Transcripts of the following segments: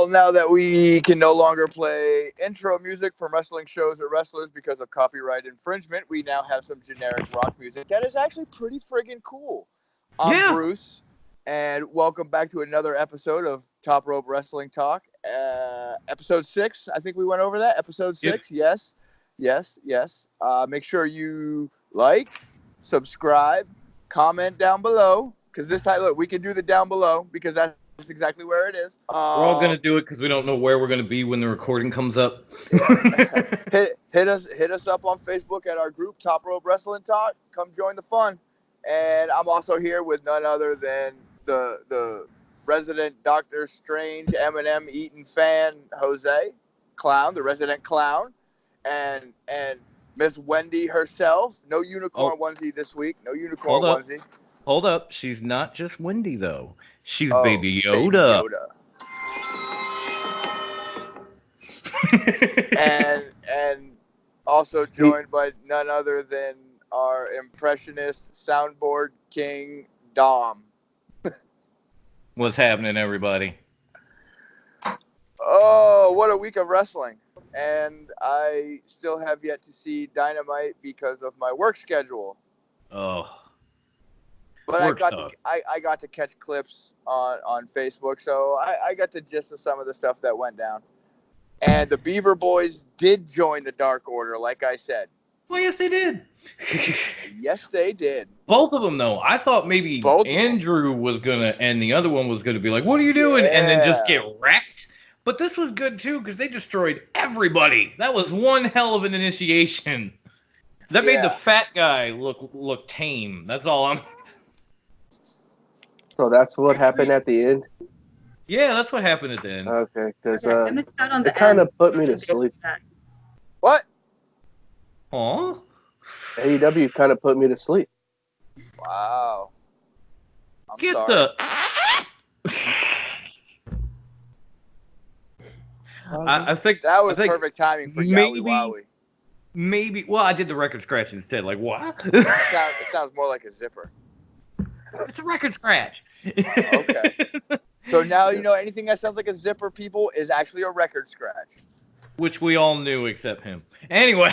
Well, now that we can no longer play intro music from wrestling shows or wrestlers because of copyright infringement, we now have some generic rock music that is actually pretty friggin' cool. I'm Bruce, and welcome back to another episode of Top Rope Wrestling Talk. Episode 6, I think we went over that. Episode 6, yep. Yes. Make sure you like, subscribe, comment down below, because this time, look, we can do the down below because that's exactly where it is. We're all gonna do it because we don't know where we're gonna be when the recording comes up. hit us up on Facebook at our group Top Rope Wrestling Talk. Come join the fun. And I'm also here with none other than the resident Doctor Strange M&M eating fan Jose Clown, the resident clown, and Miss Wendy herself. No unicorn onesie this week. No unicorn onesie. Hold up. She's not just Wendy, though. She's Baby Yoda. and also joined by none other than our impressionist soundboard king, Dom. What's happening, everybody? Oh, what a week of wrestling. And I still have yet to see Dynamite because of my work schedule. Oh. But I got to catch clips on Facebook, so I got the gist of some of the stuff that went down. And the Beaver Boys did join the Dark Order, like I said. Well, yes, they did. Yes, they did. Both of them, though. I thought maybe Andrew was going to, and the other one was going to be like, what are you doing? Yeah. And then just get wrecked. But this was good, too, because they destroyed everybody. That was one hell of an initiation. That made the fat guy look tame. That's all I'm... So that's what happened at the end? Yeah, that's what happened at the end. Okay, because it kind of put me to sleep. What? Huh? AEW kind of put me to sleep. Wow. I'm sorry. I think that was perfect timing for Yowie Wowie. Maybe. Well, I did the record scratch instead. Like, what? It sounds more like a zipper. It's a record scratch. Okay. So now you know anything that sounds like a zipper, people, is actually a record scratch. Which we all knew except him. Anyway.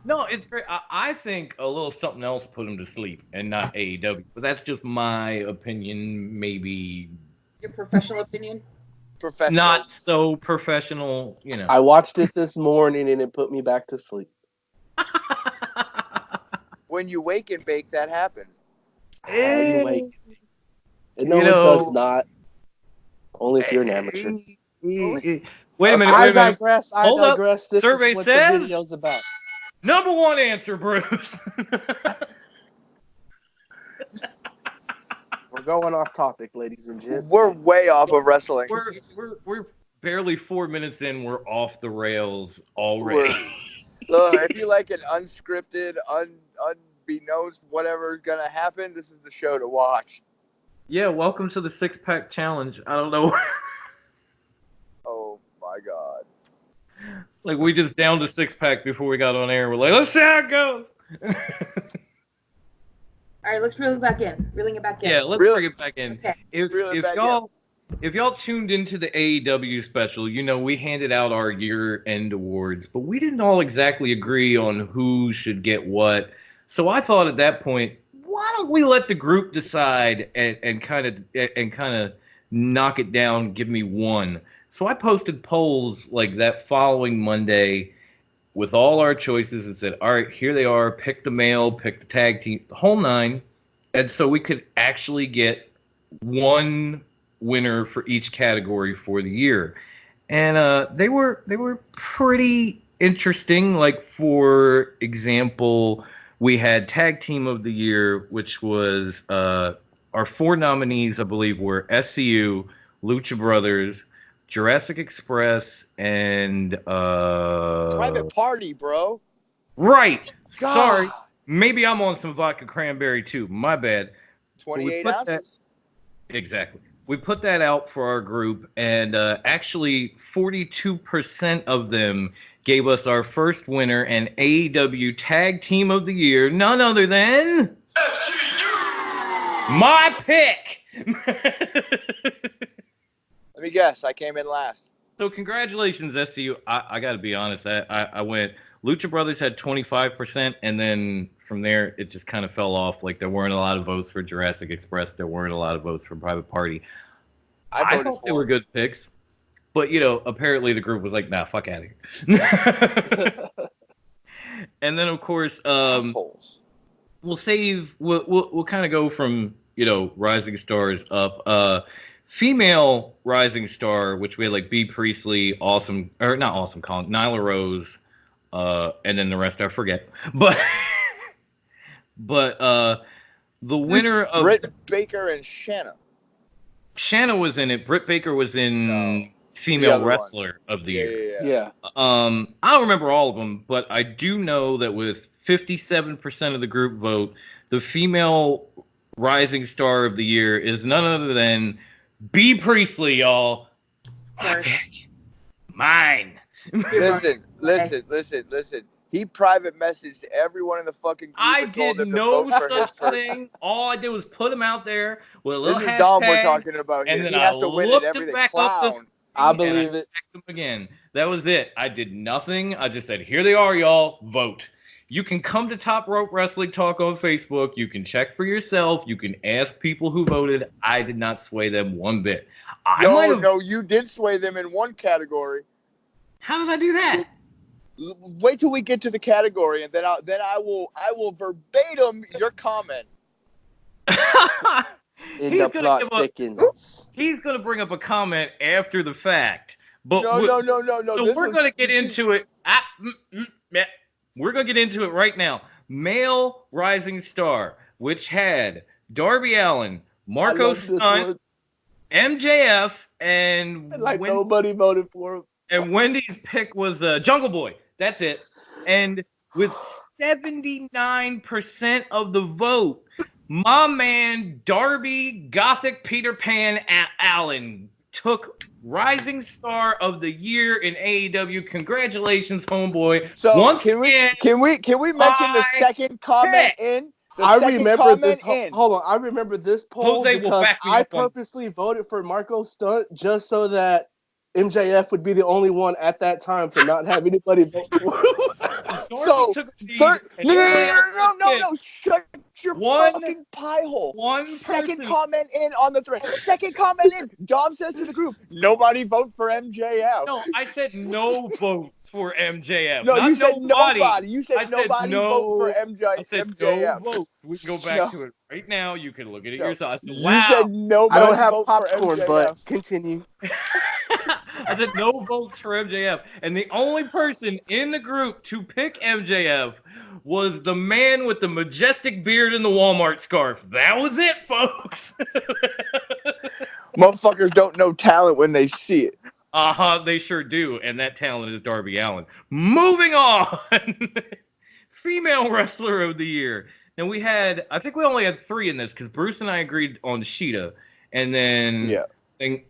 No, it's great. I think a little something else put him to sleep and not AEW. But that's just my opinion, maybe. Your professional opinion? Professional. Not so professional, you know. I watched it this morning and it put me back to sleep. When you wake and bake, that happens. You wake. No, it does not. Only if you're an amateur. Wait a minute. I digress. Hold up. This Survey is what says the video's about. Number one answer, Bruce. We're going off topic, ladies and gents. We're way off of wrestling. We're barely 4 minutes in. We're off the rails already. So if you like an unscripted, unbeknownst whatever is gonna happen, this is the show to watch. Yeah, welcome to the 6-pack challenge. I don't know. Oh my god! Like we just downed a 6-pack before we got on air. We're like, let's see how it goes. All right, let's reel it back in. Reeling it back in. Yeah, let's bring it back in. Okay. If y'all tuned into the AEW special, you know we handed out our year-end awards, but we didn't all exactly agree on who should get what. So I thought at that point, why don't we let the group decide and kind of knock it down, give me one. So I posted polls like that following Monday with all our choices and said, all right, here they are. Pick the male, pick the tag team, the whole nine. And so we could actually get one winner for each category for the year. And they were pretty interesting. Like, for example, we had Tag Team of the Year, which was our 4 nominees, I believe, were SCU, Lucha Brothers, Jurassic Express, and Private Party, bro. Right. God. Sorry. Maybe I'm on some vodka cranberry too. My bad. 28 ounces. Exactly. We put that out for our group, and actually 42% of them gave us our first winner and AEW Tag Team of the Year, none other than SCU! My pick. Let Let me guess. I came in last. So congratulations, SCU. I got to be honest. I went. Lucha Brothers had 25%, and then from there it just kind of fell off. Like there weren't a lot of votes for Jurassic Express. There weren't a lot of votes for Private Party. I thought they were good picks, but apparently the group was like, "Nah, fuck out of here." And then of course, we'll save. We'll kind of go from rising stars up. Female rising star, which we had like B. Priestley, not Awesome Kong, Nyla Rose, and then the rest I forget. But the winner of Britt Baker and Shanna. Shanna was in it. Britt Baker was in Female Wrestler of the Year. Yeah. I don't remember all of them, but I do know that with 57% of the group vote, the female rising star of the year is none other than B. Priestley, y'all. My pick. Mine. Listen. He private messaged everyone in the fucking group. I did no such thing. All I did was put him out there with a little hashtag. This is Dom we're talking about here. And then he has to win at everything. I believe it. Him again. That was it. I did nothing. I just said, here they are, y'all. Vote. You can come to Top Rope Wrestling Talk on Facebook. You can check for yourself. You can ask people who voted. I did not sway them one bit. No, you did sway them in one category. How did I do that? Wait till we get to the category, and then I will verbatim your comment. In the plot thickens. He's going to bring up a comment after the fact. But no. So we're going to get into it. We're going to get into it right now. Male rising star, which had Darby Allin, Marco Stunt, MJF, and nobody voted for him. And Wendy's pick was Jungle Boy. That's it. And with 79% of the vote, my man Darby Gothic Peter Pan Allen took Rising Star of the Year in AEW. Congratulations, homeboy. So can we mention the second comment in? I remember this. Hold on, I remember this poll because I purposely voted for Marco Stunt just so that MJF would be the only one at that time to not have anybody vote for. No, shut your fucking pie hole. Second comment in on the thread. Second comment in. Dom says to the group, nobody vote for MJF. No, I said no votes for MJF. No, you said nobody. You said nobody vote for MJF. I said no votes. We can go back to it right now. You can look at it yourself. I said, wow. You said nobody. I don't have popcorn, but continue. I said no votes for MJF. And the only person in the group to pick MJF was the man with the majestic beard and the Walmart scarf. That was it, folks. Motherfuckers don't know talent when they see it. They sure do. And that talent is Darby Allin. Moving on. Female Wrestler of the Year. And I think we only had 3 in this because Bruce and I agreed on Sheeta. And then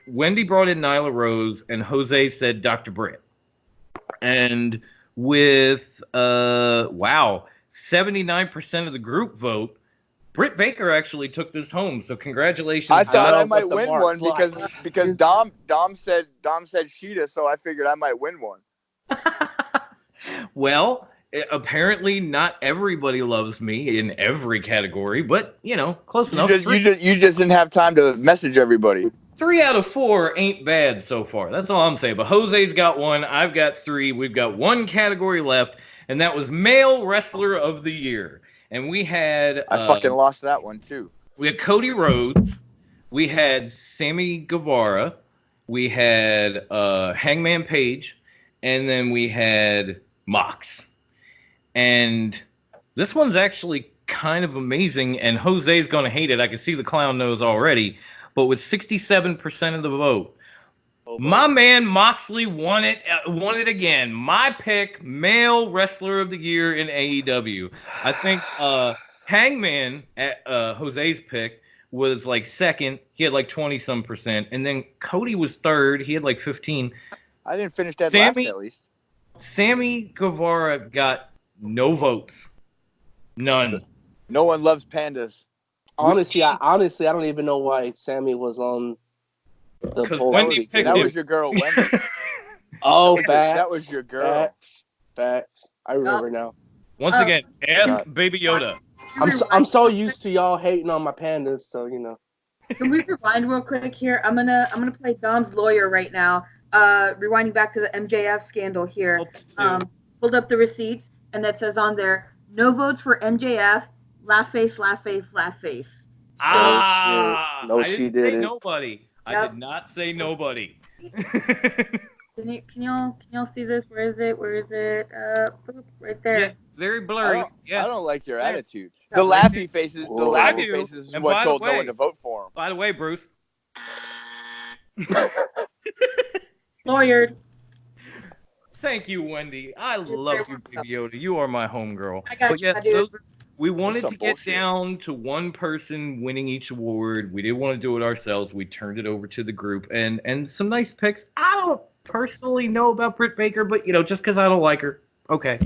Wendy brought in Nyla Rose and Jose said Dr. Britt. And with 79% of the group vote, Britt Baker actually took this home. So congratulations. I thought I might win one because Dom said Sheeta, so I figured I might win one. Well, apparently not everybody loves me in every category, but close enough. You just didn't have time to message everybody. 3 out of 4 ain't bad so far. That's all I'm saying. But Jose's got 1. I've got 3. We've got 1 category left, and that was Male Wrestler of the Year. And we had... I fucking lost that one, too. We had Cody Rhodes. We had Sammy Guevara. We had Hangman Page. And then we had Mox. And this one's actually kind of amazing, and Jose's going to hate it. I can see the clown nose already. But with 67% of the vote, my man Moxley won it again. My pick, Male Wrestler of the Year in AEW. I think Hangman, Jose's pick, was like second. He had like 20-some%. And then Cody was third. He had like 15. I didn't finish that last at least. Sammy Guevara got no votes. None. No one loves pandas. Honestly, I don't even know why Sammy was on Because Wendy picked that was your girl, Wendy. Oh, facts. That was your girl. Facts. I remember now. Once again, ask Baby Yoda. I'm so used to y'all hating on my pandas, so you know. Can we rewind real quick here? I'm gonna play Dom's lawyer right now. Rewinding back to the MJF scandal here. Pulled up the receipts, and that says on there, no votes for MJF. Laugh face, laugh face, laugh face. No, she didn't. Nobody. Yep. I did not say nobody. Can y'all see this? Where is it? Right there. Yeah, very blurry. I don't like your attitude. The laughy faces. The laughy faces is what told no one to vote for him. By the way, Bruce. Lawyered. Thank you, Wendy. I love you, Baby Yoda. You are my homegirl. I got you. We wanted to get down to one person winning each award. We didn't want to do it ourselves. We turned it over to the group and some nice picks. I don't personally know about Britt Baker, but just because I don't like her, okay.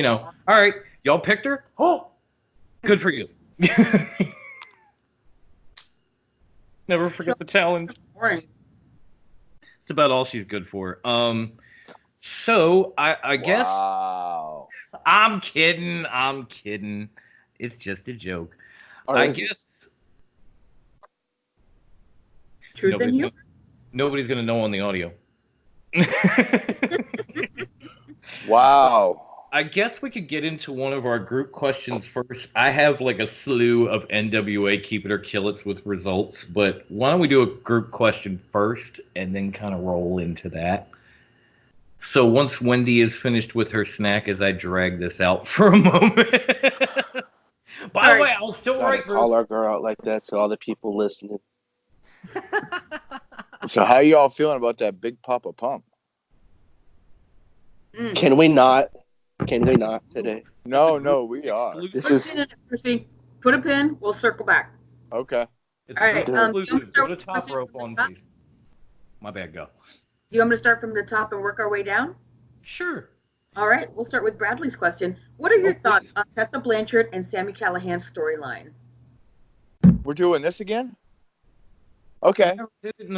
All right, y'all picked her. Oh, good for you. Never forget the challenge. It's about all she's good for. So I guess. Wow. I'm kidding. It's just a joke. I guess. Truth in you? Nobody's gonna know on the audio. Wow. I guess we could get into one of our group questions first. I have like a slew of NWA Keep It or Kill It's with results, but why don't we do a group question first and then kind of roll into that? So once Wendy is finished with her snack, as I drag this out for a moment. By the way, I'll still write. Call our girl out like that to all the people listening. So how y'all feeling about that Big Papa Pump? Can we not? Today? No, we are. This is. Put a pin. We'll circle back. Okay. It's all right. Exclusive. Put a top rope on, please. My bad. Go. Do you want me to start from the top and work our way down? Sure. All right. We'll start with Bradley's question. What are your thoughts on Tessa Blanchard and Sami Callihan's storyline? We're doing this again? Okay.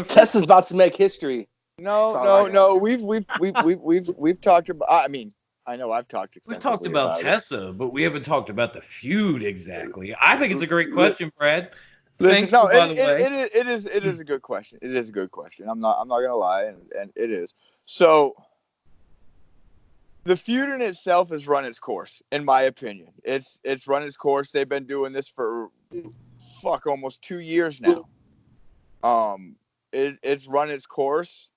Tessa's about to make history. No. We've talked about. I mean, I know I've talked extensively. We talked about Tessa, but we haven't talked about the feud exactly. I think it's a great question, Brad. Listen, it is a good question. It is a good question. I'm not gonna lie, and it is. So the feud in itself has run its course, in my opinion. It's run its course. They've been doing this for almost 2 years now. It's run its course.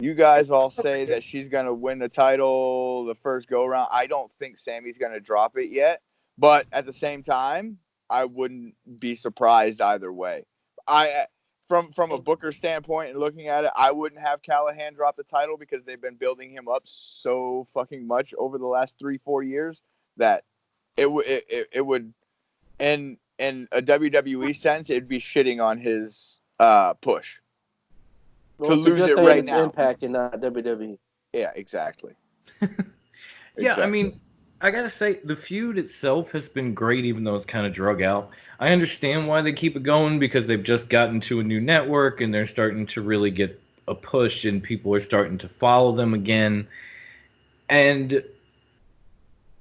You guys all say that she's gonna win the title the first go round. I don't think Sami's gonna drop it yet, but at the same time, I wouldn't be surprised either way. From a Booker standpoint and looking at it, I wouldn't have Callihan drop the title because they've been building him up so fucking much over the last 3-4 years that it would, in a WWE sense, it'd be shitting on his push. Well, to lose it right now. Impact and not WWE. Yeah, exactly. Yeah, I mean, I gotta say, the feud itself has been great, even though it's kind of drug out. I understand why they keep it going, because they've just gotten to a new network, and they're starting to really get a push, and people are starting to follow them again. And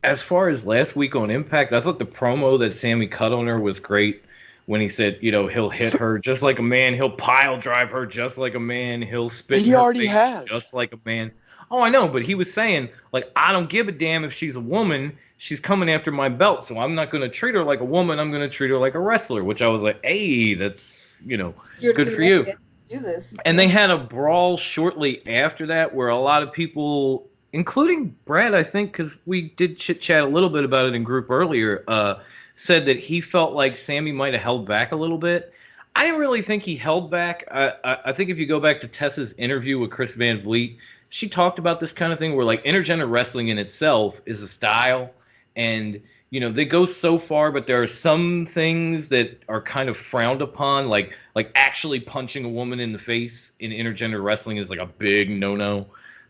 as far as last week on Impact, I thought the promo that Sami cut on her was great. When he said, he'll hit her just like a man, he'll pile drive her just like a man, he'll spit in her face just like a man. Oh, I know, but he was saying, like, I don't give a damn if she's a woman. She's coming after my belt, so I'm not going to treat her like a woman. I'm going to treat her like a wrestler, which I was like, hey, that's, good for you. Do this. And they had a brawl shortly after that where a lot of people, including Brad, I think, because we did chit-chat a little bit about it in group earlier, said that he felt like Sami might have held back a little bit. I didn't really think he held back. I think if you go back to Tessa's interview with Chris Van Vliet, she talked about this kind of thing where, like, intergender wrestling in itself is a style. And, they go so far, but there are some things that are kind of frowned upon, like actually punching a woman in the face in intergender wrestling is like a big no-no.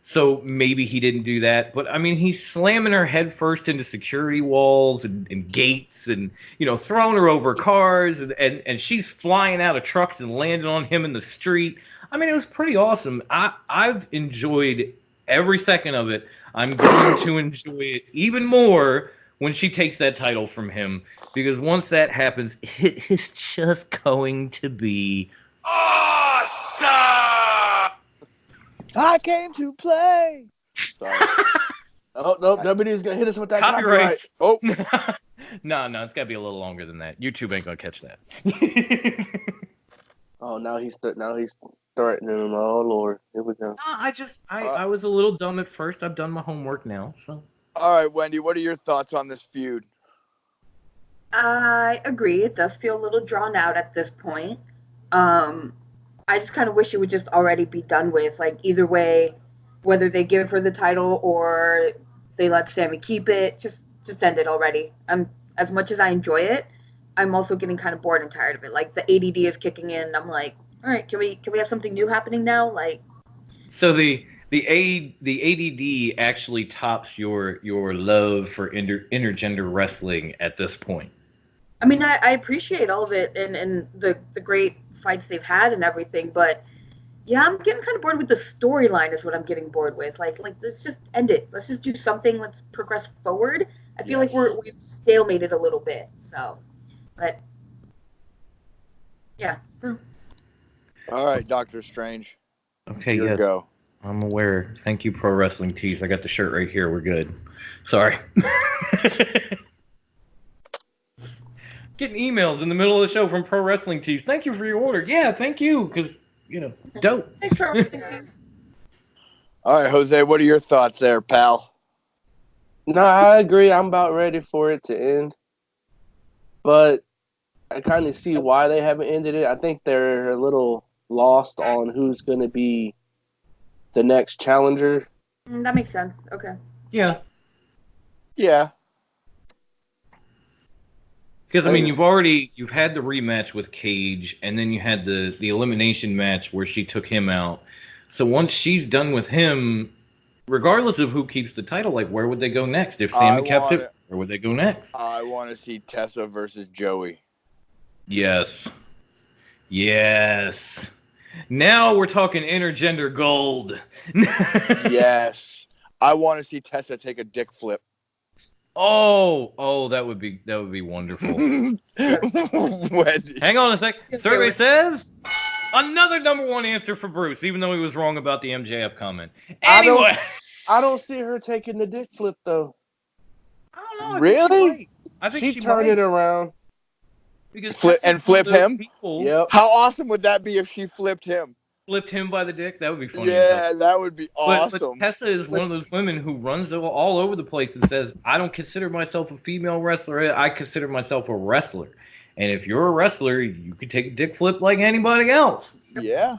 So maybe he didn't do that. But, I mean, he's slamming her head first into security walls and gates and, throwing her over cars. And she's flying out of trucks and landing on him in the street. I mean, it was pretty awesome. I've enjoyed every second of it. I'm going to enjoy it even more when she takes that title from him. Because once that happens, it is just going to be awesome! I came to play. Sorry. Oh, no, WWE's going to hit us with that copyright. Oh. No, it's got to be a little longer than that. YouTube ain't going to catch that. Oh, now he's threatening him. Oh, Lord. Here we go. I was a little dumb at first. I've done my homework now. So. All right, Wendy, what are your thoughts on this feud? I agree. It does feel a little drawn out at this point. I just kind of wish it would just already be done with. Like, either way, whether they give her the title or they let Sammy keep it, just end it already. As much as I enjoy it, I'm also getting kind of bored and tired of it. Like, the ADD is kicking in. I'm like, all right, can we have something new happening now? Like, so the ADD actually tops your love for intergender wrestling at this point. I mean, I appreciate all of it and the great fights they've had and everything, but yeah, I'm getting kind of bored with the storyline is what I'm getting bored with. Like let's just end it. Let's just do something. Let's progress forward. I feel like we've stalemated a little bit. So, but yeah. All right, Doctor Strange. Okay, yes. Go. I'm aware. Thank you, Pro Wrestling Tees. I got the shirt right here. We're good. Sorry. Getting emails in the middle of the show from Pro Wrestling Tees. Thank you for your order. Yeah, thank you, because, dope. Thanks, Pro Wrestling Tees. All right, Jose, what are your thoughts there, pal? No, I agree. I'm about ready for it to end. But I kind of see why they haven't ended it. I think they're a little lost on who's going to be the next challenger. That makes sense. Okay. Yeah. Yeah. Because, I mean, you've had the rematch with Cage, and then you had the elimination match where she took him out. So once she's done with him, regardless of who keeps the title, like, where would they go next? If Sammy kept it, where would they go next? I want to see Tessa versus Joey. Yes. Now we're talking intergender gold. Yes. I want to see Tessa take a dick flip. Oh, that would be wonderful. Hang on a sec. Survey says another #1 answer for Bruce, even though he was wrong about the MJF comment. Anyway, I don't see her taking the dick flip though. I don't know. Really? I think she turned it around. Because flip him. Yep. How awesome would that be if she flipped him? Flipped him by the dick? That would be funny. Yeah, that would be awesome. But Tessa is one of those women who runs all over the place and says, I don't consider myself a female wrestler. I consider myself a wrestler. And if you're a wrestler, you could take a dick flip like anybody else. Yeah.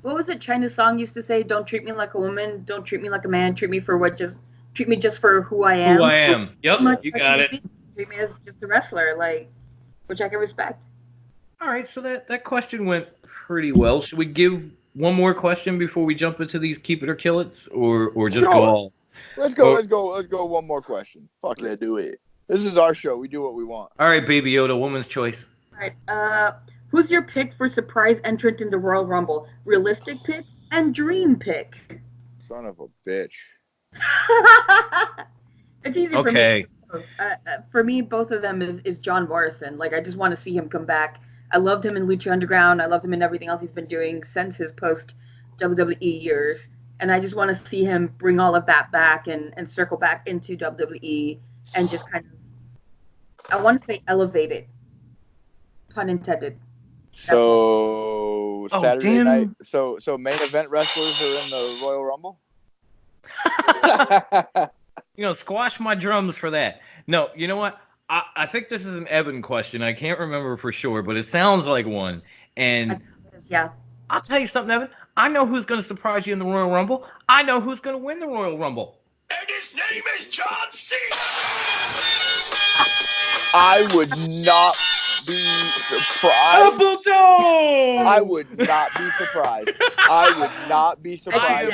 What was it China's song used to say? Don't treat me like a woman. Don't treat me like a man. Treat me just for who I am. Who I am. Yep, you got it. Treat me as just a wrestler, which I can respect. All right, so that question went pretty well. Should we give one more question before we jump into these keep it or kill it's, or just go all? Let's go one more question. Fuck it, do it. This is our show. We do what we want. All right, Baby Yoda, woman's choice. All right. Who's your pick for surprise entrant in the Royal Rumble? Realistic pick and dream pick. Son of a bitch. It's easy for me. For me, both of them is John Morrison. Like, I just want to see him come back. I loved him in Lucha Underground. I loved him in everything else he's been doing since his post-WWE years. And I just want to see him bring all of that back and circle back into WWE and just kind of, I want to say elevate it. Pun intended. So, Saturday night. So main event wrestlers are in the Royal Rumble? Squash my drums for that. No, you know what? I think this is an Evan question. I can't remember for sure, but it sounds like one. And yeah, I'll tell you something, Evan. I know who's going to surprise you in the Royal Rumble. I know who's going to win the Royal Rumble. And his name is John Cena. I would not be surprised. I would not be surprised. I would not be surprised.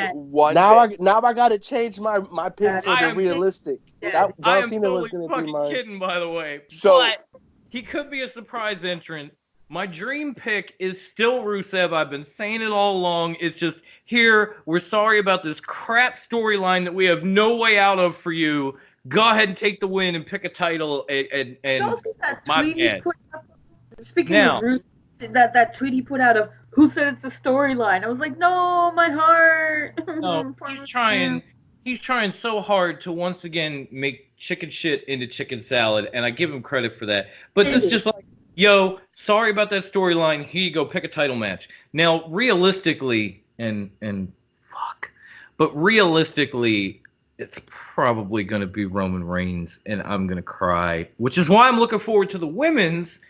Now I got to change my pick for the realistic. That John Cena was going to be mine. Kidding, by the way. But he could be a surprise entrant. My dream pick is still Rusev. I've been saying it all along. It's just here. We're sorry about this crap storyline that we have no way out of for you. Go ahead and take the win and pick a title. And my bad. Speaking of Rusev, that tweet he put out of who said it's a storyline. I was like, no, my heart. No, he's trying so hard to once again make chicken shit into chicken salad, and I give him credit for that. But this just like, yo, sorry about that storyline. Here you go, pick a title match. Now, realistically, but realistically, it's probably going to be Roman Reigns, and I'm going to cry, which is why I'm looking forward to the women's.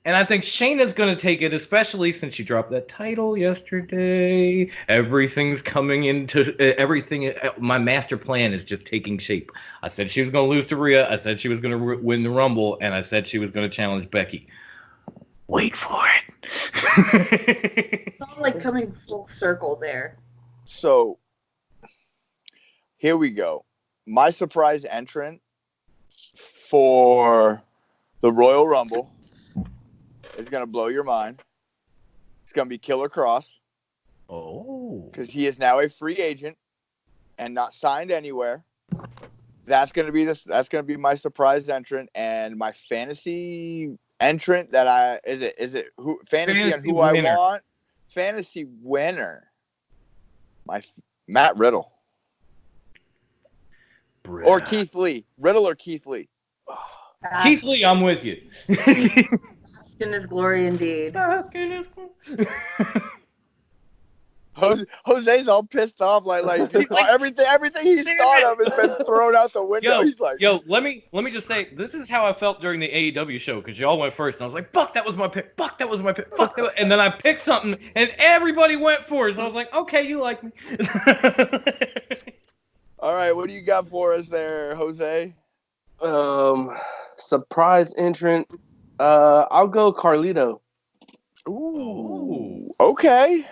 And I think Shayna's going to take it, especially since she dropped that title yesterday. Everything's coming into everything. My master plan is just taking shape. I said she was going to lose to Rhea. I said she was going to win the Rumble. And I said she was going to challenge Becky. Wait for it. It's all like coming full circle there. So, here we go. My surprise entrant for the Royal Rumble is going to blow your mind. It's going to be Killer Kross. Oh. Because he is now a free agent and not signed anywhere. That's going to be my surprise entrant, and my fantasy entrant that is it who fantasy on who winner. I want? Fantasy winner. Matt Riddle. Or Keith Lee. Riddle or Keith Lee. Keith Lee, I'm with you. Bask in his glory indeed. Bask in his glory. Jose's all pissed off, like everything he's thought of has been thrown out the window. He's like, let me just say, this is how I felt during the AEW show, because y'all went first, and I was like, fuck, that was my pick. Fuck, that was my pick. Fuck, that was... And then I picked something, and everybody went for it. So I was like, okay, you like me. All right, what do you got for us there, Jose? Surprise entrant. I'll go Carlito. Ooh. Okay.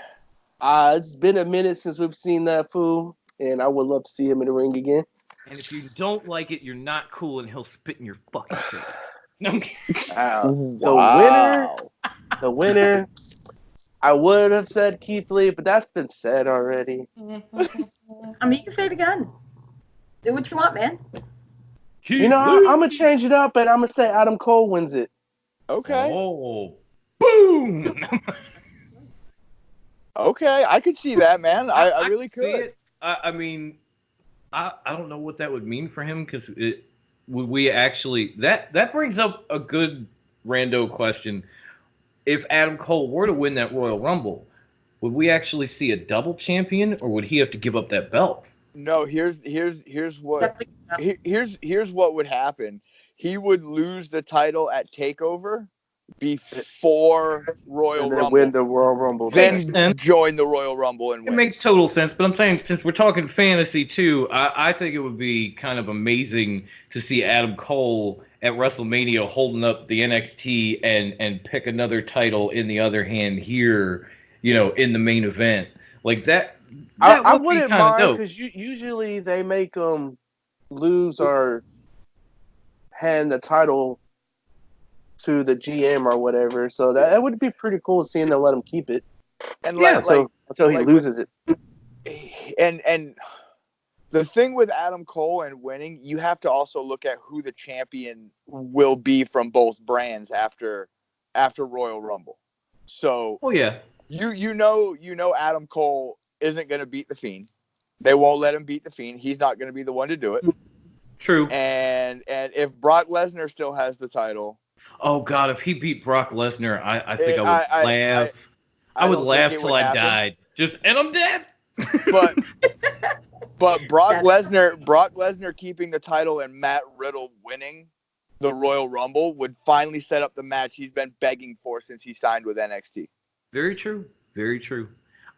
It's been a minute since we've seen that fool, and I would love to see him in the ring again. And if you don't like it, you're not cool, and he'll spit in your fucking face. No, The winner. I would have said Keith Lee, but that's been said already. I mean, you can say it again. Do what you want, man. I'm going to change it up, and I'm going to say Adam Cole wins it. Okay. Oh, boom! Okay, I could see that, man. I really could. See it. I mean, I don't know what that would mean for him, because we actually that brings up a good rando question. If Adam Cole were to win that Royal Rumble, would we actually see a double champion, or would he have to give up that belt? No, here's what would happen. He would lose the title at TakeOver before Royal Rumble. Win the Royal Rumble. Then join the Royal Rumble and win. It makes total sense, but I'm saying, since we're talking fantasy too, I think it would be kind of amazing to see Adam Cole at WrestleMania holding up the NXT and pick another title in the other hand here, in the main event. Like that I wouldn't mind, because usually they make them lose or hand the title to the GM or whatever. So that would be pretty cool seeing them let him keep it. And until he loses it. And the thing with Adam Cole and winning, you have to also look at who the champion will be from both brands after Royal Rumble. So, you know Adam Cole isn't going to beat The Fiend. They won't let him beat The Fiend. He's not going to be the one to do it. True. And if Brock Lesnar still has the title. Oh God, if he beat Brock Lesnar, I think I would laugh. I would laugh till I died. And I'm dead. But Brock Lesnar keeping the title and Matt Riddle winning the Royal Rumble would finally set up the match he's been begging for since he signed with NXT. Very true. Very true.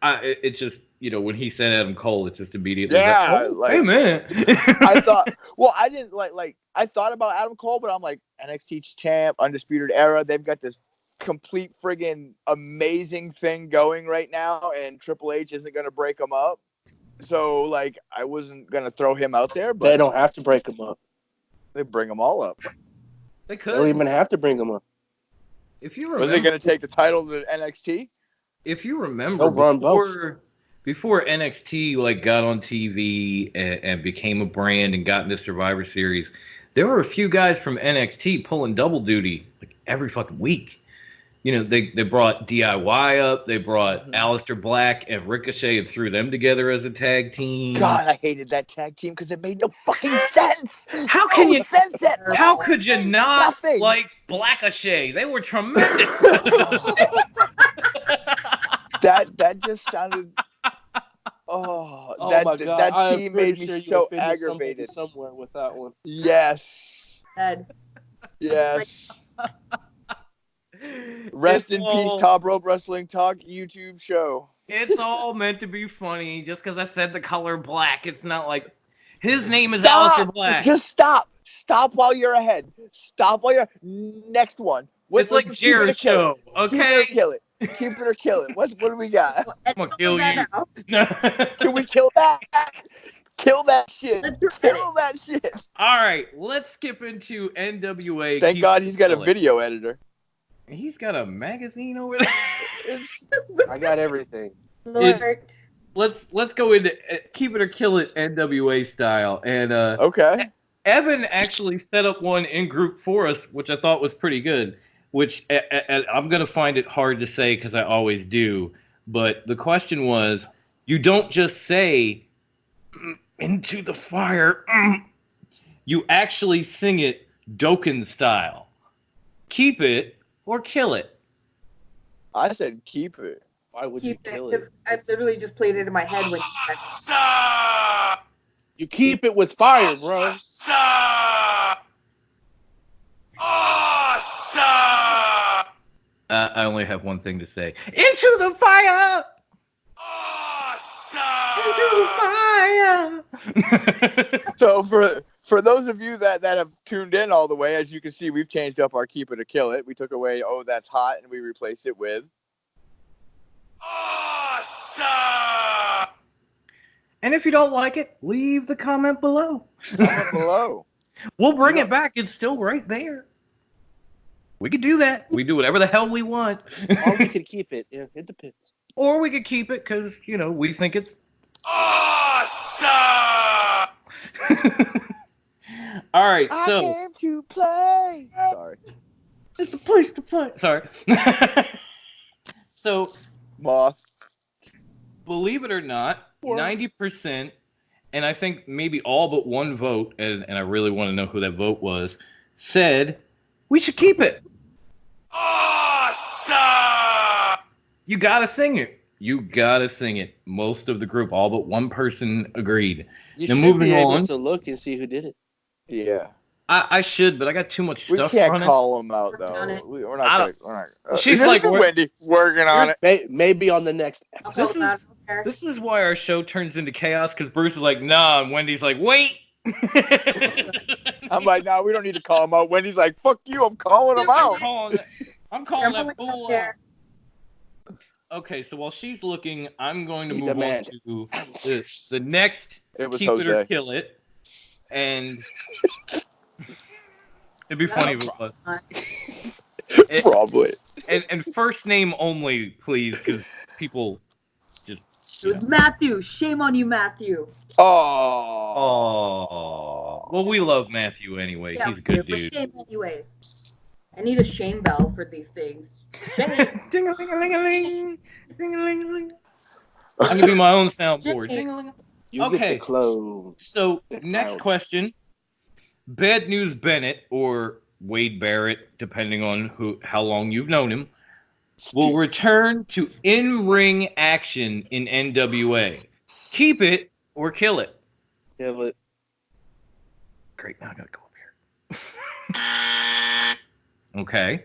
It just, when he said Adam Cole, it just immediately. Yeah, hey man. I thought. Well, I didn't like. I thought about Adam Cole, but I'm like NXT champ, Undisputed Era. They've got this complete friggin' amazing thing going right now, and Triple H isn't gonna break them up. So like, I wasn't gonna throw him out there, but they don't have to break them up. They bring them all up. They could. They don't even have to bring them up. If you remember, was he gonna take the title to NXT? If you remember, before NXT like got on TV and became a brand and got into Survivor Series, there were a few guys from NXT pulling double duty like every fucking week. They brought DIY up, they brought Aleister Black and Ricochet and threw them together as a tag team. God, I hated that tag team because it made no fucking sense. How could you not like Blackochet? They were tremendous. that just sounded. Oh my God. That team made me so aggravated. Somewhere with that one. Yes. Ed. Yes. Rest in peace, Top Rope Wrestling Talk YouTube show. It's all meant to be funny. Just because I said the color black, it's not like his name is Aleister Black. Just stop. Stop while you're ahead. Stop while you're next one. It's like Jared's show. Okay. Keep it or kill it. What do we got? I'm gonna kill you. Can we kill that? Kill that shit. Kill that shit. All right, let's skip into NWA. Thank God he's got a video editor. He's got a magazine over there. I got everything. Let's go into Keep It or Kill It NWA style. And okay. Evan actually set up one in group for us, which I thought was pretty good. Which I'm gonna find it hard to say because I always do. But the question was, you don't just say "into the fire." You actually sing it Dokken style. Keep it or kill it. I said keep it. Why would you kill it? I literally just played it in my head when you keep it with fire, bro. I only have one thing to say. Into the fire! Awesome! Into the fire! So for those of you that have tuned in all the way, as you can see, we've changed up our Keep It or Kill It. We took away "Oh, that's hot" and we replaced it with awesome! And if you don't like it, leave the comment below. We'll bring it back. It's still right there. We could do that. We do whatever the hell we want. Or we could keep it. Yeah, it depends. Or we could keep it because, we think it's awesome. All right, so I came to play. Sorry. It's the place to play. Sorry. So, Moth. Believe it or not, 90%, and I think maybe all but one vote, and I really want to know who that vote was, said we should keep it. Awesome! You gotta sing it. Most of the group, all but one person agreed. You should be able to look and see who did it. Yeah. I should, but I got too much stuff. We can't call them out though. We're not. She's like Wendy working on it. Maybe on the next episode. This is why our show turns into chaos because Bruce is like, nah, and Wendy's like, wait. I'm like, nah, we don't need to call him out. Wendy's like, fuck you, I'm calling him out. I'm calling that fool out. Okay, so while she's looking, I'm going to move on to the next Keep It or Kill It. And it'd be funny if it was. Probably. And first name only, please, because people just. It was Matthew. Shame on you, Matthew. Oh. Well, we love Matthew anyway. Yeah, he's a good dude. Shame anyways. I need a shame bell for these things. Ding-a-ling-a-ling. Ding-a-ling-a-ling. I'm going to be my own soundboard. Ding-a-ling-a-ling. You get the clothes. So, next question. Bad News Bennett, or Wade Barrett, depending on how long you've known him, will return to in-ring action in NWA. Keep it or kill it. Kill it. Great, now I gotta go up here. Okay.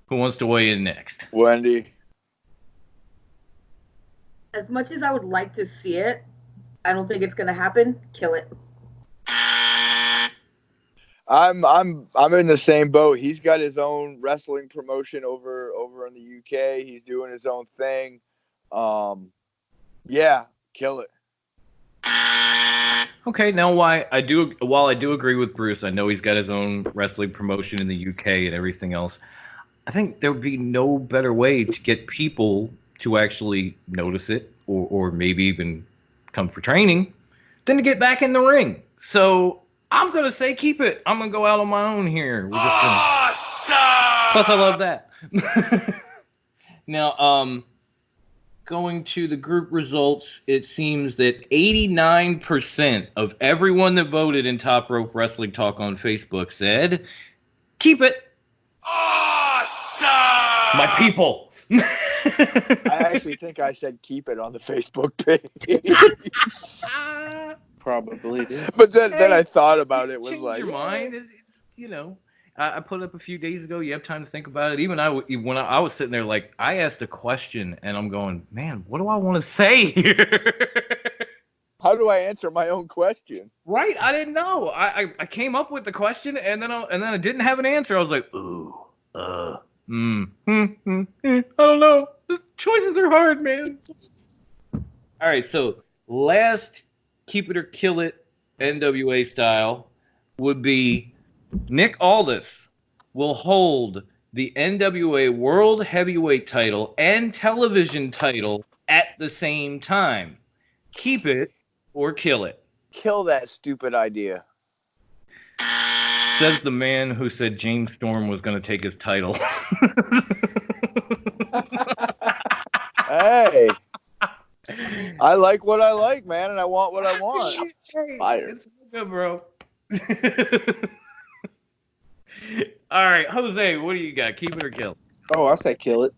Who wants to weigh in next? Wendy. As much as I would like to see it, I don't think it's gonna happen. Kill it. I'm in the same boat. He's got his own wrestling promotion over in the UK. He's doing his own thing. Yeah, kill it. Okay, now while I do agree with Bruce, I know he's got his own wrestling promotion in the UK and everything else. I think there would be no better way to get people to actually notice it or maybe even come for training than to get back in the ring. So I'm going to say keep it. I'm going to go out on my own here. Awesome! Plus, I love that. Now, going to the group results, it seems that 89% of everyone that voted in Top Rope Wrestling Talk on Facebook said, keep it. Awesome! My people. I actually think I said keep it on the Facebook page. Probably did. But then I thought about it. Was change like, your mind. You know, I put up a few days ago. You have time to think about it. Even when I was sitting there, like, I asked a question, and I'm going, man, what do I want to say here? How do I answer my own question? Right, I didn't know. I came up with the question, and then I didn't have an answer. I was like, ooh, I don't know. The choices are hard, man. All right, so last keep it or kill it NWA style would be Nick Aldis will hold the NWA World Heavyweight title and television title at the same time. Keep it or kill it. Kill that stupid idea. Says the man who said James Storm was going to take his title. Hey. I like what I like, man, and I want what I want. Fire. It's good, bro. All right, Jose, what do you got? Keep it or kill? Oh, I say kill it.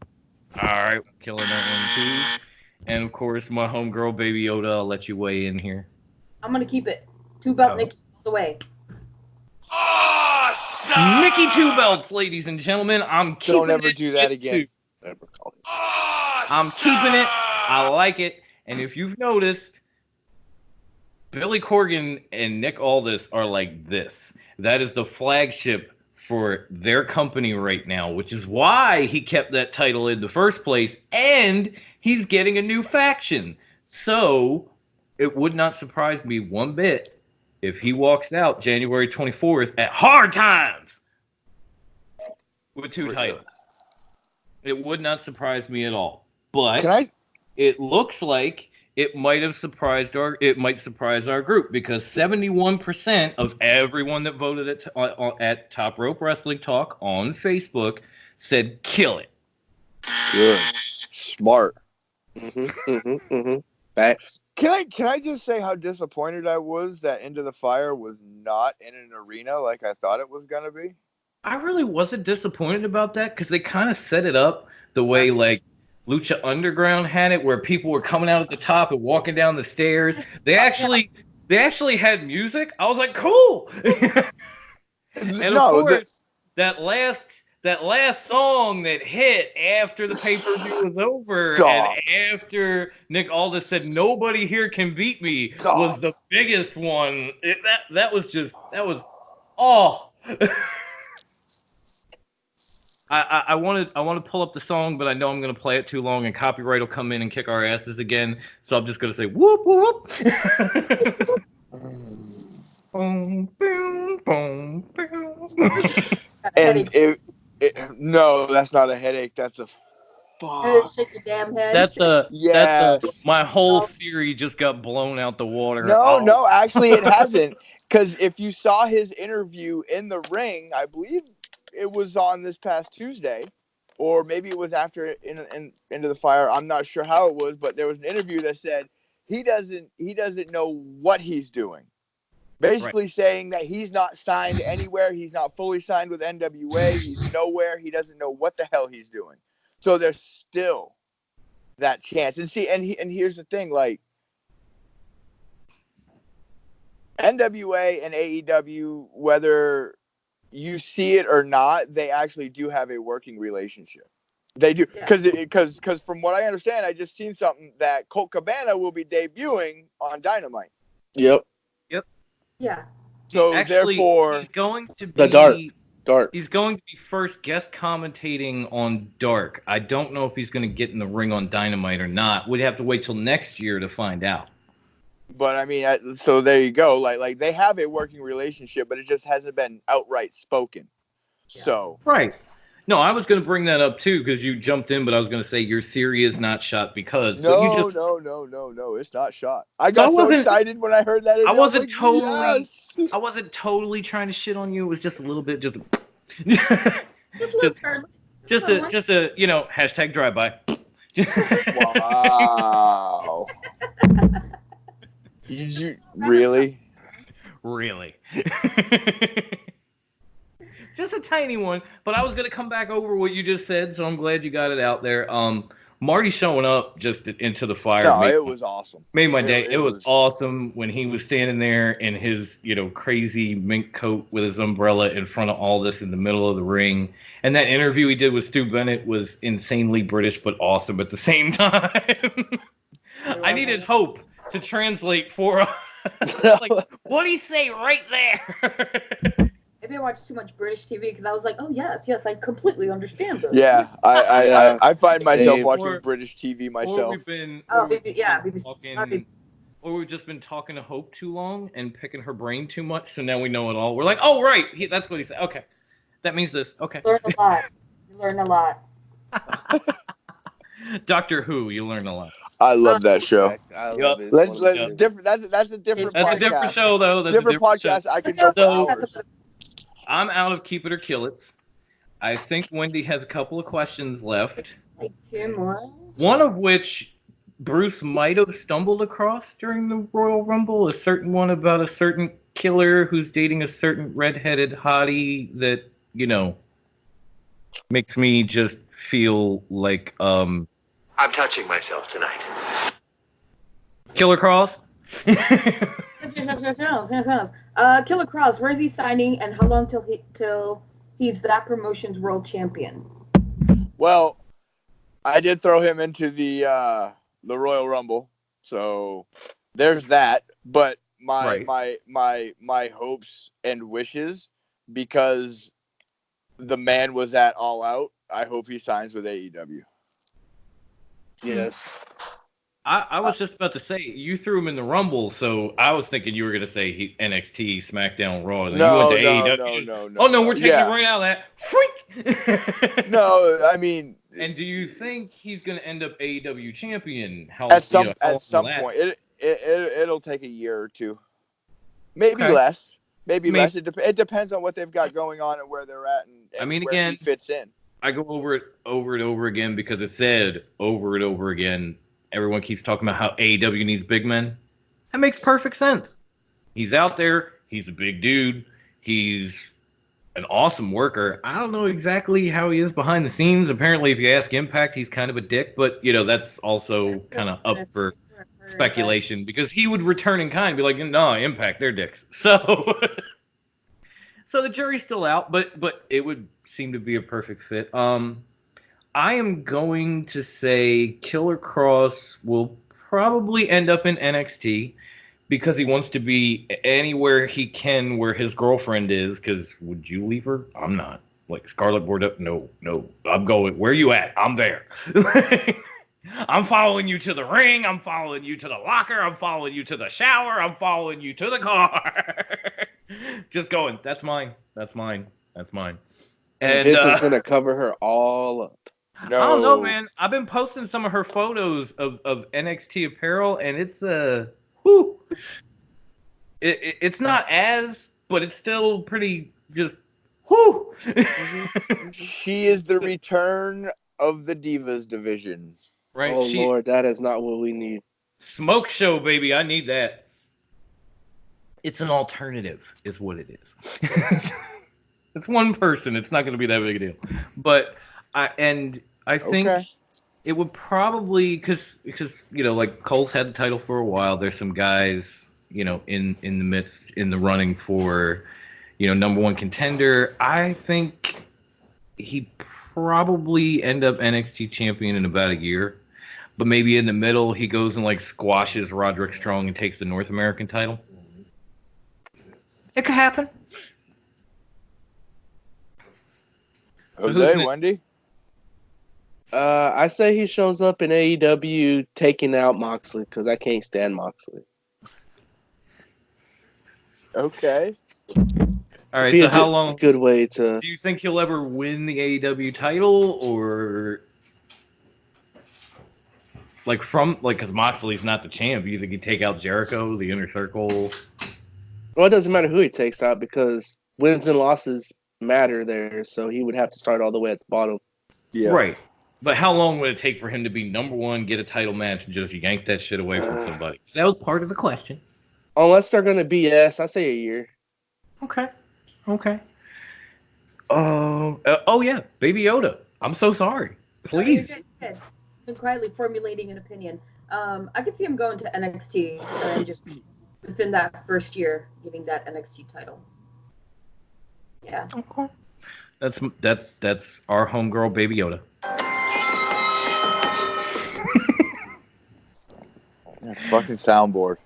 All right, killing that one too. And of course, my homegirl, Baby Yoda, I'll let you weigh in here. I'm gonna keep it. 2-belt Nikki all the way. Awesome! Nikki 2 belts, ladies and gentlemen. I'm keeping it. Don't ever do that again. Awesome! I'm keeping it. I like it. And if you've noticed, Billy Corgan and Nick Aldis are like this. That is the flagship for their company right now, which is why he kept that title in the first place, and he's getting a new faction. So it would not surprise me one bit if he walks out January 24th at Hard Times with 2 titles. It would not surprise me at all. But it looks like it might surprise our group, because 71% of everyone that voted at Top Rope Wrestling Talk on Facebook said kill it. Good. Smart. Facts. Can I just say how disappointed I was that Into the Fire was not in an arena like I thought it was gonna be? I really wasn't disappointed about that, because they kind of set it up the way like Lucha Underground had it, where people were coming out at the top and walking down the stairs. They actually had music. I was like, cool. And of course, that last song that hit after the pay-per-view was over and after Nick Aldis said nobody here can beat me was the biggest one. That was I want to pull up the song, but I know I'm going to play it too long and copyright will come in and kick our asses again. So I'm just going to say whoop whoop. Boom, boom, boom, boom. And no, that's not a headache. That's a fuck. Shake your damn head. That's my whole theory just got blown out the water. No, actually it hasn't. Because if you saw his interview in the ring, I believe it was on this past Tuesday, or maybe it was after Into the Fire. I'm not sure how it was, but there was an interview that said he doesn't know what he's doing. Basically saying that he's not signed anywhere. He's not fully signed with NWA. He's nowhere. He doesn't know what the hell he's doing. So there's still that chance. And see, and here's the thing, like NWA and AEW, whether you see it or not, they actually do have a working relationship. They do, because from what I understand, I just seen something that Colt Cabana will be debuting on Dynamite. Yep. Yeah. So actually, therefore, he's going to be the Dark. He's going to be first guest commentating on Dark. I don't know if he's going to get in the ring on Dynamite or not. We'd have to wait till next year to find out. But I mean, so there you go. Like they have a working relationship, but it just hasn't been outright spoken. Yeah. So right. No, I was going to bring that up too because you jumped in, but I was going to say your theory is not shot because. No, it's not shot. I got so excited when I heard that. I wasn't totally trying to shit on you. It was just a little bit, just a hashtag drive-by. Wow. Did you really? Really? Just a tiny one, but I was going to come back over what you just said, so I'm glad you got it out there. Marty showing up just into the fire. No, it was awesome. Made my day. It was awesome when he was standing there in his, crazy mink coat with his umbrella in front of all this in the middle of the ring. And that interview he did with Stu Bennett was insanely British, but awesome at the same time. I needed Hope to translate for us. Like, what do you say right there? Maybe I watched too much British TV because I was like, oh, yes, I completely understand this. Yeah, I find myself watching British TV myself. Or we've just been talking to Hope too long and picking her brain too much, so now we know it all. We're like, oh, right, that's what he said. Okay, that means this. Okay. You learn a lot. Doctor Who, you learn a lot. I love that show. I love it. That's a different podcast. That's a different show, though. That's different podcast. Show. I can go for hours. I'm out of Keep It or Kill It. I think Wendy has a couple of questions left. Like 2 more? One of which Bruce might have stumbled across during the Royal Rumble. A certain one about a certain killer who's dating a certain redheaded hottie that, makes me just feel like, I'm touching myself tonight. Killer Cross? Killer Cross, where is he signing, and how long till he's that promotion's world champion? Well, I did throw him into the Royal Rumble, so there's that. But my hopes and wishes, because the man was at All Out, I hope he signs with AEW. Yes. I was just about to say, you threw him in the Rumble, so I was thinking you were going to say NXT, SmackDown, Raw. Then you went to AEW. No. Oh, no, we're taking it right out of that. Freak! No, I mean... And do you think he's going to end up AEW champion? At some point. It'll take a year or two. Maybe less. Maybe less. It depends on what they've got going on and where they're at and where he fits in. I go over it and over again because it said over and over again, everyone keeps talking about how AEW needs big men. That makes perfect sense. He's out there. He's a big dude. He's an awesome worker. I don't know exactly how he is behind the scenes. Apparently, if you ask Impact, he's kind of a dick. But, that's also kind of up for speculation because he would return in kind and be like, no, Impact, they're dicks. So... So the jury's still out, but it would seem to be a perfect fit. I am going to say Killer Cross will probably end up in NXT because he wants to be anywhere he can where his girlfriend is. Because would you leave her? I'm not. Like Scarlett Bordeaux? No. I'm going. Where you at? I'm there. I'm following you to the ring. I'm following you to the locker. I'm following you to the shower. I'm following you to the car. Just going. That's mine. And Vince is going to cover her all up. No. I don't know, man. I've been posting some of her photos of NXT apparel, and it's it's not but it's still pretty just whoo. She is the return of the Divas division. Right. Oh, Lord, that is not what we need. Smoke show, baby. I need that. It's an alternative, is what it is. It's one person. It's not going to be that big a deal. But I think it would probably because like Cole's had the title for a while. There's some guys in the running for number one contender. I think he probably end up NXT champion in about a year. But maybe in the middle, he goes and like squashes Roderick Strong and takes the North American title. It could happen. Jose, Wendy? I say he shows up in AEW taking out Moxley because I can't stand Moxley. Okay. All right, so how long? Good way to. Do you think he'll ever win the AEW title, or because Moxley's not the champ? You think he'd take out Jericho, the Inner Circle? Well, it doesn't matter who he takes out because wins and losses matter there, so he would have to start all the way at the bottom. Yeah. Right. But how long would it take for him to be number one, get a title match, and just yank that shit away from somebody? That was part of the question. Unless they're going to BS, I say a year. Okay. Oh yeah, Baby Yoda. I'm so sorry. Please. I've been quietly formulating an opinion. I could see him going to NXT and just within that first year getting that NXT title. Yeah. Okay. That's our homegirl, Baby Yoda. Fucking soundboard.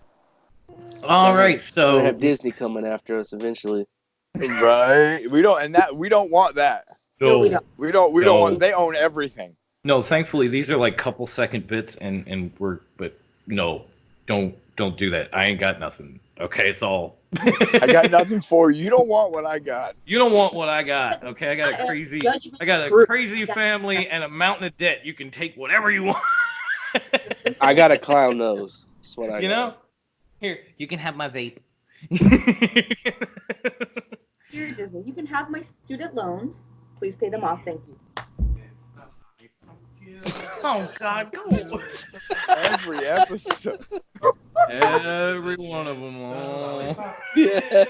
All right, so we have Disney coming after us eventually. Right. We don't want that. No, we don't want. They own everything. No, thankfully these are like couple second bits, and but no, don't do that. I ain't got nothing. Okay, it's all. I got nothing for you. You don't want what I got. You don't want what I got. Okay, I got a crazy family and a mountain of debt. You can take whatever you want. I got a clown nose. That's what I got. Know? Here, you can have my vape. Here, Disney, you can have my student loans. Please pay them off. Thank you. Oh, God, go. Every episode. Every one of them. Oh. Yeah.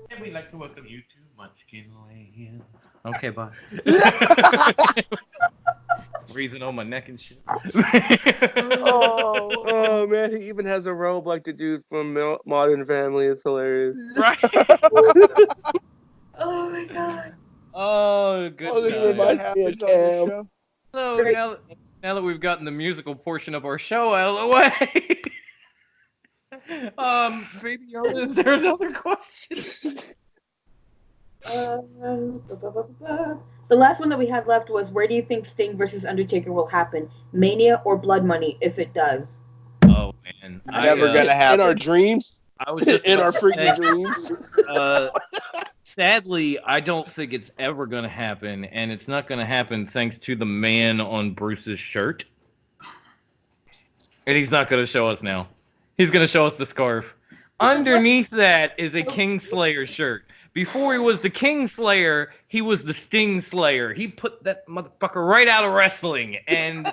And we'd like to welcome you to Munchkin Land. Okay, bye. Breathing on my neck and shit. Oh, man, he even has a robe like the dude from Modern Family. It's hilarious. Right. Oh, my God. Oh, good. Cam. So now that we've gotten the musical portion of our show out of the way, Baby Yoda, is there another question? The last one that we had left was, where do you think Sting versus Undertaker will happen? Mania or Blood Money, if it does? Oh, man. Never gonna happen. In our dreams? I was just in our freaking dreams? Sadly, I don't think it's ever going to happen, and it's not going to happen thanks to the man on Bruce's shirt. And he's not going to show us now. He's going to show us the scarf. Underneath that is a Kingslayer shirt. Before he was the Kingslayer, he was the Sting Slayer. He put that motherfucker right out of wrestling. And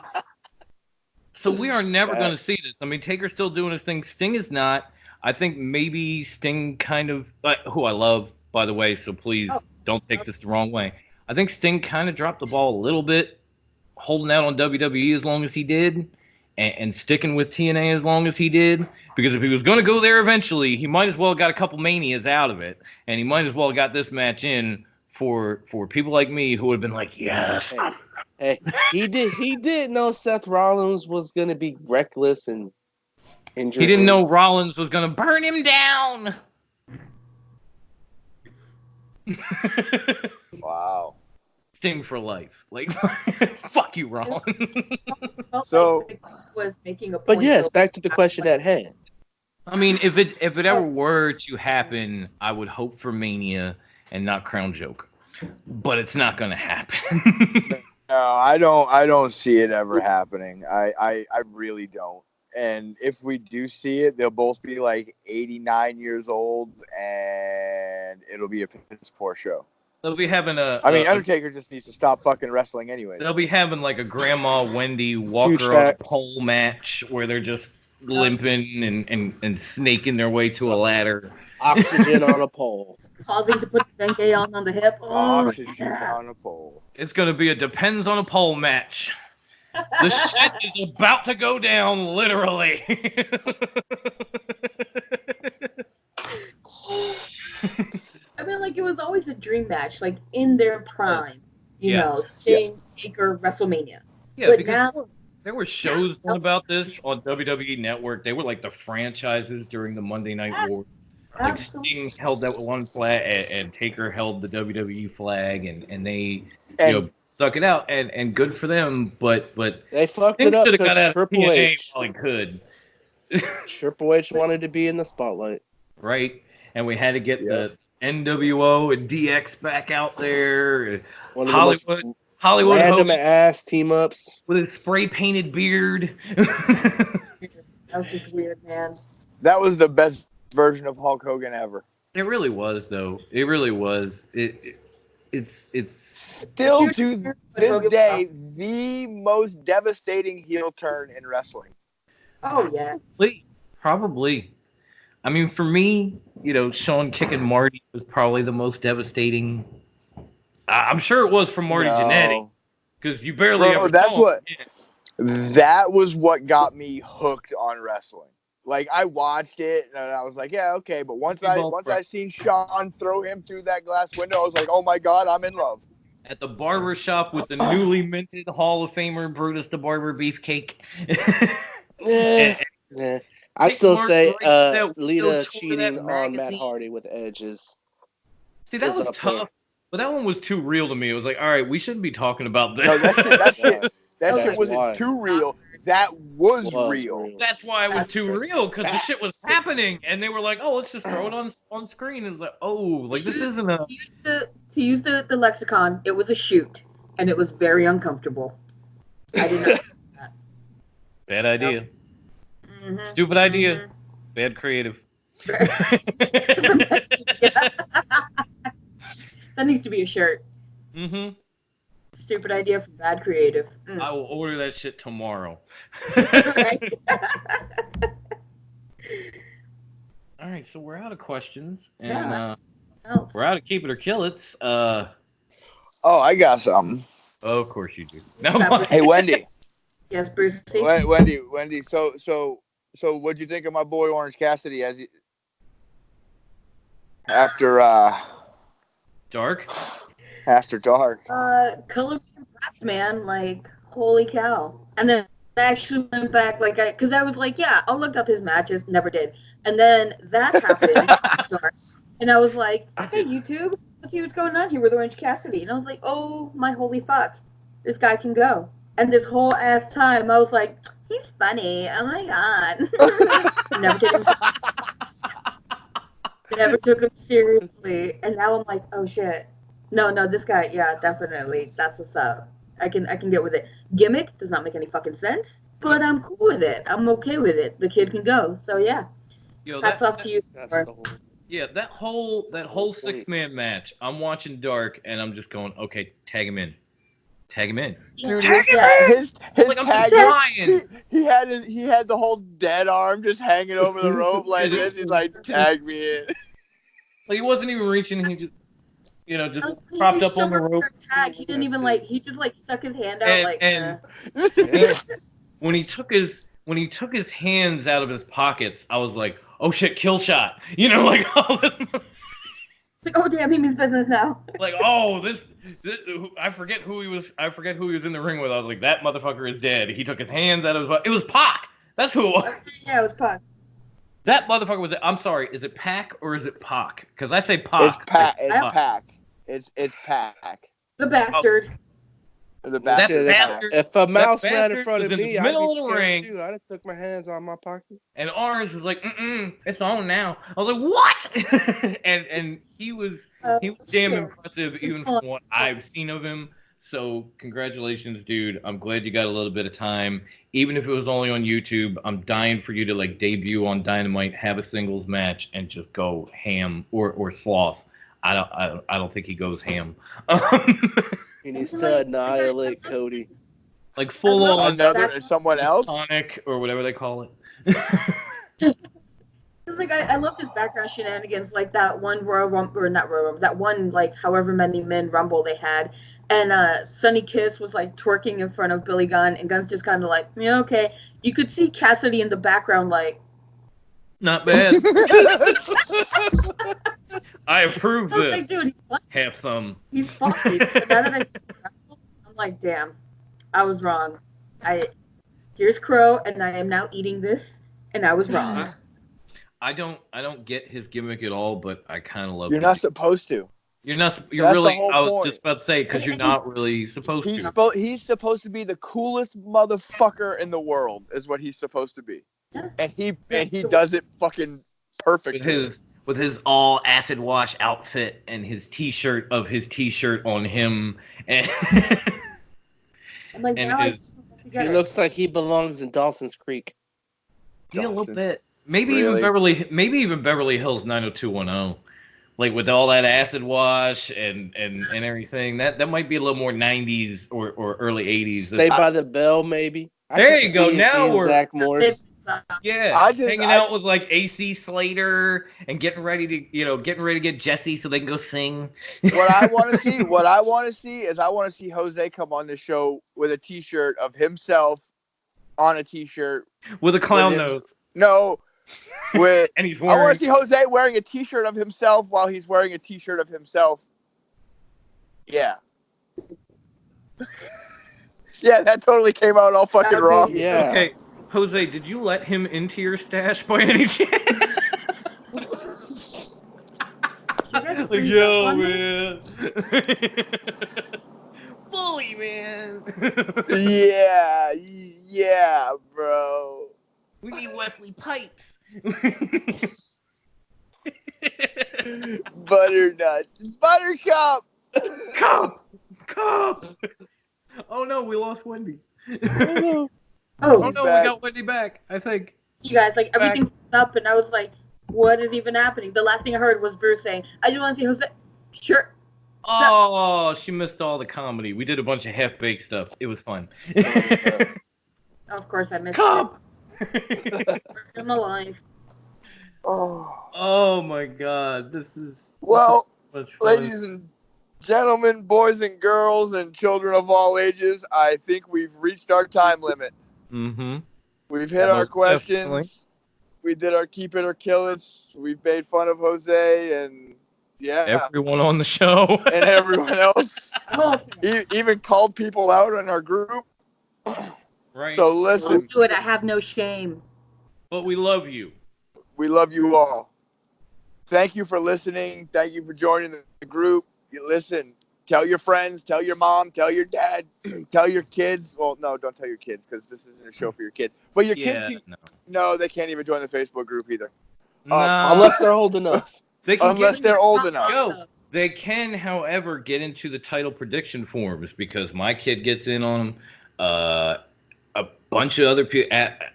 so we are never going to see this. I mean, Taker's still doing his thing. Sting is not. I think maybe Sting kind of, who I love, by the way, so please don't take this the wrong way. I think Sting kind of dropped the ball a little bit, holding out on WWE as long as he did, and sticking with TNA as long as he did. Because if he was going to go there eventually, he might as well got a couple manias out of it, and he might as well got this match in for people like me who would have been like, yes. Hey, he did know Seth Rollins was going to be reckless and injured. He didn't know Rollins was going to burn him down. Wow. Sting for life. Like, fuck you, Rollins. So, was making a point. But yes, back to the question at hand. I mean, if it ever were to happen, I would hope for Mania and not Crown Joke. But it's not going to happen. No, I don't see it ever happening. I really don't. And if we do see it, they'll both be like 89 years old, and it'll be a piss poor show. They'll be having Undertaker just needs to stop fucking wrestling anyway. They'll be having like a Grandma Wendy Walker on a pole match where they're just limping and snaking their way to a ladder. Oxygen on a pole. Pausing to put the Denke on the hip. Oxygen on a pole. It's going to be a depends on a pole match. The shit is about to go down, literally. I mean, like, it was always a dream match, like, in their prime. Sting, Taker, WrestleMania. Yeah, but because now, there were shows done about this on WWE Network. They were like the franchises during the Monday Night Wars. Like Sting held that one flag, and Taker held the WWE flag, and they stuck it out, and good for them. But they fucked it up because Triple H while he could. Triple H wanted to be in the spotlight, right? And we had to get the NWO and DX back out there. Hollywood random ass team ups with his spray painted beard. That was just weird, man. That was the best version of Hulk Hogan ever. It really was, though. It really was. It's still to this day the most devastating heel turn in wrestling. Oh yeah, probably. I mean, for me, Sean kicking Marty was probably the most devastating. I'm sure it was for Marty Jannetty, because you barely ever saw him. That was what got me hooked on wrestling. Like, I watched it and I was like, yeah, okay. But once I seen Sean throw him through that glass window, I was like, oh my God, I'm in love. At the barber shop with the newly minted Hall of Famer Brutus the Barber Beefcake. Yeah. I still say Lita cheating on Matt Hardy with edges. See, that was tough. There. But that one was too real to me. It was like, all right, we shouldn't be talking about this. No, that shit wasn't too real. That was real. That's why it was too real, because the shit was happening, and they were like, "Oh, let's just throw it on screen." It was like, "Oh, like this isn't a." To use the lexicon, it was a shoot, and it was very uncomfortable. I did not. That. Bad idea. Mm-hmm. Stupid idea. Mm-hmm. Bad creative. That needs to be a shirt. Mm-hmm. Stupid idea from bad creative. I will order that shit tomorrow. All right, so we're out of questions, and we're out of keep it or kill it. Oh, I got something. Oh, of course you do. No, hey, Wendy. Yes, Bruce. Wendy. So, what'd you think of my boy Orange Cassidy after Dark? After Dark. Color impressed, man. Like, holy cow. And then I actually went back, because I was like, yeah, I'll look up his matches. Never did. And then that happened. And I was like, hey, YouTube, let's see what's going on here with Orange Cassidy. And I was like, oh, my holy fuck. This guy can go. And this whole ass time, I was like, he's funny. Oh, my God. Never took him seriously. And now I'm like, oh, shit. No, this guy, yeah, definitely. That's what's up. I can get with it. Gimmick does not make any fucking sense, but I'm cool with it. I'm okay with it. The kid can go. So yeah. Hats off to you. That whole 6-man match. I'm watching Dark and I'm just going, okay, tag him in. Dude, his tag. He had the whole dead arm just hanging over the rope like this. He's like, tag me in. Like he wasn't even reaching. He just. Just propped up on the rope. He didn't even he just stuck his hand out when he took his hands out of his pockets, I was like, oh shit, kill shot. All this. It's like, oh damn, he means business now. Like, oh, this I forget who he was in the ring with. I was like, that motherfucker is dead. He took his hands out of his. It was Pac. That's who it was. Yeah, it was Pac. That motherfucker was. I'm sorry. Is it Pac or is it Pac? Because I say Pac. It's Pac. It's Pac. The bastard. The bastard. If a mouse ran in front of me, I'd be scared too. I'd have took my hands out of my pocket. And Orange was like, it's on now. I was like, what? and he was damn impressive, even from what I've seen of him. So congratulations, dude. I'm glad you got a little bit of time. Even if it was only on YouTube, I'm dying for you to debut on Dynamite, have a singles match, and just go ham or sloth. I don't think he goes ham. He needs to annihilate Cody. Like full on someone else? Tonic or whatever they call it. I love his background shenanigans, like that one Royal Rumble, or not Royal Rumble, that one however many men Rumble they had. And Sonny Kiss was twerking in front of Billy Gunn, and Gunn's just kind of yeah, okay. You could see Cassidy in the background not bad. I approve this. Dude, have some. He's funny. Now that like, damn, I was wrong. Here's Crow, and I am now eating this, and I was wrong. I don't get his gimmick at all, but I kind of love. You're not supposed to. You're not. You're That's really. The whole I was point. just about to say because you're not really supposed to. He's supposed to be the coolest motherfucker in the world. Is what he's supposed to be, and he does it fucking perfectly. With his all acid wash outfit and his t-shirt of his t-shirt on him, and like, and he looks like he belongs in Dawson's Creek. Yeah, a little bit. Maybe even Beverly Hills 90210. Like with all that acid wash and everything, that might be a little more 90s or early 80s. Stay by the Bell, maybe. There you go. Now we're Zach Morris. Yeah, hanging out with like AC Slater and getting ready to get Jesse so they can go sing. What I want to see is Jose come on the show with a T-shirt of himself on a T-shirt with a clown nose. No. And he's I want to see Jose wearing a T-shirt of himself while he's wearing a T-shirt of himself. Yeah. Yeah, that totally came out all fucking wrong. Yeah. Okay, Jose, did you let him into your stash by any chance? Like, yo, man. Bully, man. Yeah, bro. We need Wesley Pipes. Butternuts. Buttercup. Cup. Oh no, we lost Wendy. Oh no, we got Wendy back, I think. You guys, like, everything was up, and I was like, what is even happening? The last thing I heard was Bruce saying, I just want to see Jose. Sure. Oh, she missed all the comedy. We did a bunch of half-baked stuff. It was fun. Of course I missed Cup. I'm alive. Oh my God, this is well, much fun. Ladies and gentlemen, boys and girls, and children of all ages, I think we've reached our time limit. Mm-hmm. We've hit our questions. Definitely. We did our keep it or kill it. We've made fun of Jose and everyone on the show and everyone else. Even called people out in our group. Right. So listen. Don't do it. I have no shame. But we love you. We love you all. Thank you for listening. Thank you for joining the group. You listen. Tell your friends. Tell your mom. Tell your dad. Tell your kids. Well, no, don't tell your kids because this isn't a show for your kids. But your kids. No, they can't even join the Facebook group either. No. Unless they're old enough. They're old enough. Yo, they can, however, get into the title prediction forums because my kid gets in on them. A bunch of other people.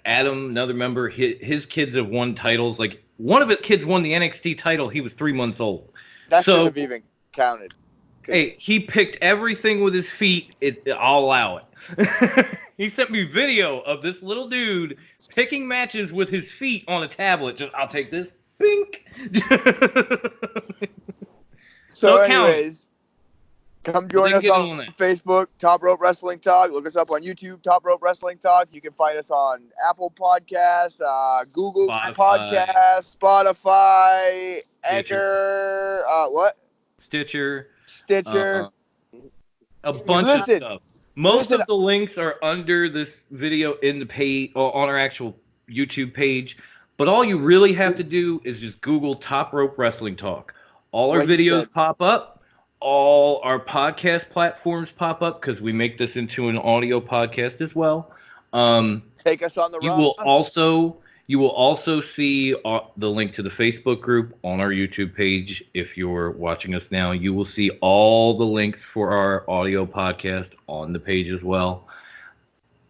Adam, another member, his kids have won titles. Like one of his kids won the NXT title. He was 3 months old. That shouldn't have even counted. Hey, he picked everything with his feet. I'll allow it. He sent me video of this little dude picking matches with his feet on a tablet. Just, I'll take this. Bink. So anyways, come join us on Facebook, Top Rope Wrestling Talk. Look us up on YouTube, Top Rope Wrestling Talk. You can find us on Apple Podcasts, Google Podcasts, Spotify, Anchor, Stitcher. A bunch of stuff. Most of the links are under this video in the page or on our actual YouTube page. But all you really have to do is just Google Top Rope Wrestling Talk. All our videos pop up. All our podcast platforms pop up because we make this into an audio podcast as well. Take us on the road. You will also see the link to the Facebook group on our YouTube page. If you're watching us now, you will see all the links for our audio podcast on the page as well.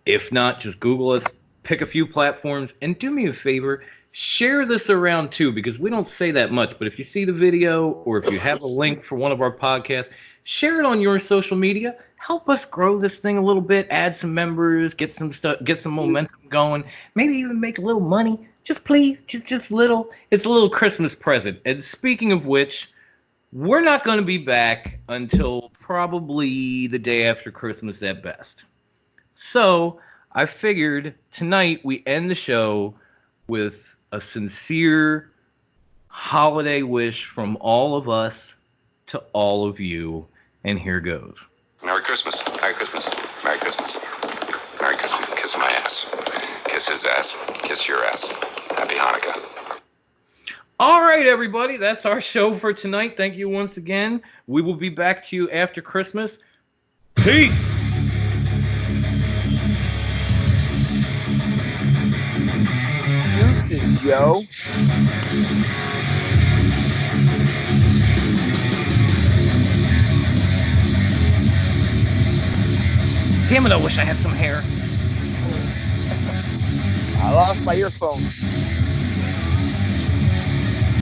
If not, just Google us, pick a few platforms, and do me a favor, share this around too, because we don't say that much. But if you see the video or if you have a link for one of our podcasts, share it on your social media. Help us grow this thing a little bit, add some members, get some stuff, get some momentum going, maybe even make a little money. Just please, just little. It's a little Christmas present. And speaking of which, we're not going to be back until probably the day after Christmas at best. So I figured tonight we end the show with a sincere holiday wish from all of us to all of you. And here goes. Merry Christmas. Merry Christmas. Merry Christmas. Merry Christmas. Kiss my ass. Kiss his ass. Kiss your ass. Happy Hanukkah. All right, everybody. That's our show for tonight. Thank you once again. We will be back to you after Christmas. Peace. Deuces, yo. Damn it, I wish I had some hair. I lost my earphone.